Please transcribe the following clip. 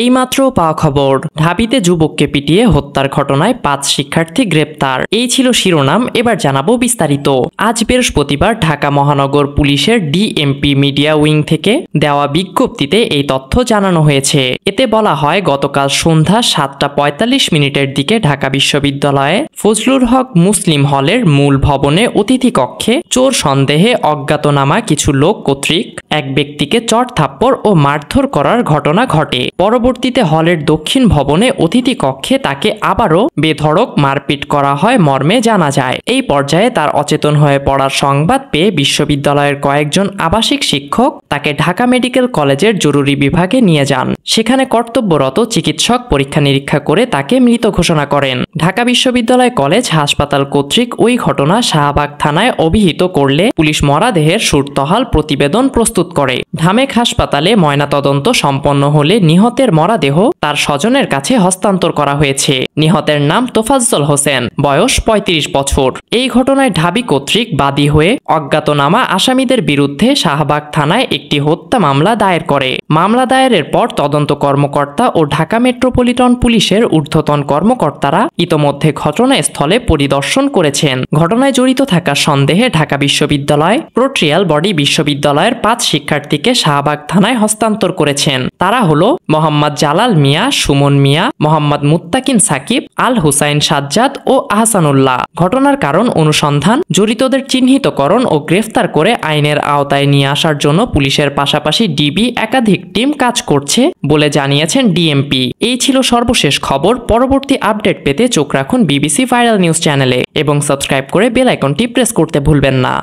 এইমাত্র পাওয়া খবর, ঢাবিতে যুবককে পিটিয়ে হত্যার ঘটনায় 5 শিক্ষার্থী গ্রেপ্তার। এই ছিল শিরোনাম, এবার জানাবো বিস্তারিত। আজ বৃহস্পতিবার ঢাকা মহানগর পুলিশের ডিএমপি মিডিয়া উইং থেকে দেওয়া বিজ্ঞপ্তিতে এই তথ্য জানানো হয়েছে। এতে বলা হয়, গতকাল সন্ধ্যা 7:45 দিকে ঢাকা বিশ্ববিদ্যালয়ে ফজলুল হক মুসলিম হলের মূল ভবনে অতিথি কক্ষে চোর সন্দেহে অজ্ঞাতনামা কিছু লোক কর্তৃক এক ব্যক্তিকে চড়-থাপ্পড় ও মারধর করার ঘটনা ঘটে। পরবর্তীতে হলের দক্ষিণ ভবনে অতিথি কক্ষে তাকে আবারও বেধড়ক মারপিট করা হয় মর্মে জানা যায়। এই পর্যায়ে তার অচেতন হয়ে পড়ার সংবাদ পেয়ে বিশ্ববিদ্যালয়ের কয়েকজন আবাসিক শিক্ষক তাকে ঢাকা মেডিকেল কলেজের জরুরি বিভাগে নিয়ে যান। সেখানে কর্তব্যরত চিকিৎসক পরীক্ষা নিরীক্ষা করে তাকে মৃত ঘোষণা করেন। ঢাকা বিশ্ববিদ্যালয় কলেজ হাসপাতাল কর্তৃক ওই ঘটনা শাহবাগ থানায় অভিহিত করলে পুলিশ মরদেহের সুরতহাল প্রতিবেদন প্রস্তুত করে। ঢামেক হাসপাতালে ময়নাতদন্ত সম্পন্ন হলে নিহতের মরদেহ তার স্বজনের কাছে হস্তান্তর করা হয়েছে। নিহতের নাম তোফাজ্জল হোসেন, বয়স 35 বছর। এই ঘটনায় ঢাবি কর্তৃক বাদী হয়ে অজ্ঞাতনামা আসামিদের বিরুদ্ধে শাহবাগ থানায় একটি হত্যা মামলা দায়ের করে। মামলা দায়েরের পর তদন্ত কর্মকর্তা ও ঢাকা মেট্রোপলিটন পুলিশের ঊর্ধ্বতন কর্মকর্তারা ইতোমধ্যে ঘটনাস্থলে পরিদর্শন করেছেন। ঘটনায় জড়িত থাকার সন্দেহে ঢাকা বিশ্ববিদ্যালয় প্রোট্রিয়াল বডি বিশ্ববিদ্যালয়ের 5 শিক্ষার্থীকে শাহবাগ থানায় হস্তান্তর করেছেন। তারা হলো মোহাম্মদ জালাল মিয়া, সুমন মিয়া, মোহাম্মদ মুত্তাকিন সাকিব, আল হুসাইন সাজ্জাদ ও আহসানুল্লাহ। ঘটনার কারণ অনুসন্ধান, জড়িতদের চিহ্নিতকরণ ও গ্রেফতার করে আইনের আওতায় নিয়ে আসার জন্য পুলিশের পাশাপাশি ডিবি একাধিক টিম কাজ করছে বলে জানিয়েছেন ডিএমপি। এই ছিল সর্বশেষ খবর। পরবর্তী আপডেট পেতে চোখ রাখুন বিবিসি ভাইরাল নিউজ চ্যানেলে এবং সাবস্ক্রাইব করে বেল আইকনটি প্রেস করতে ভুলবেন না।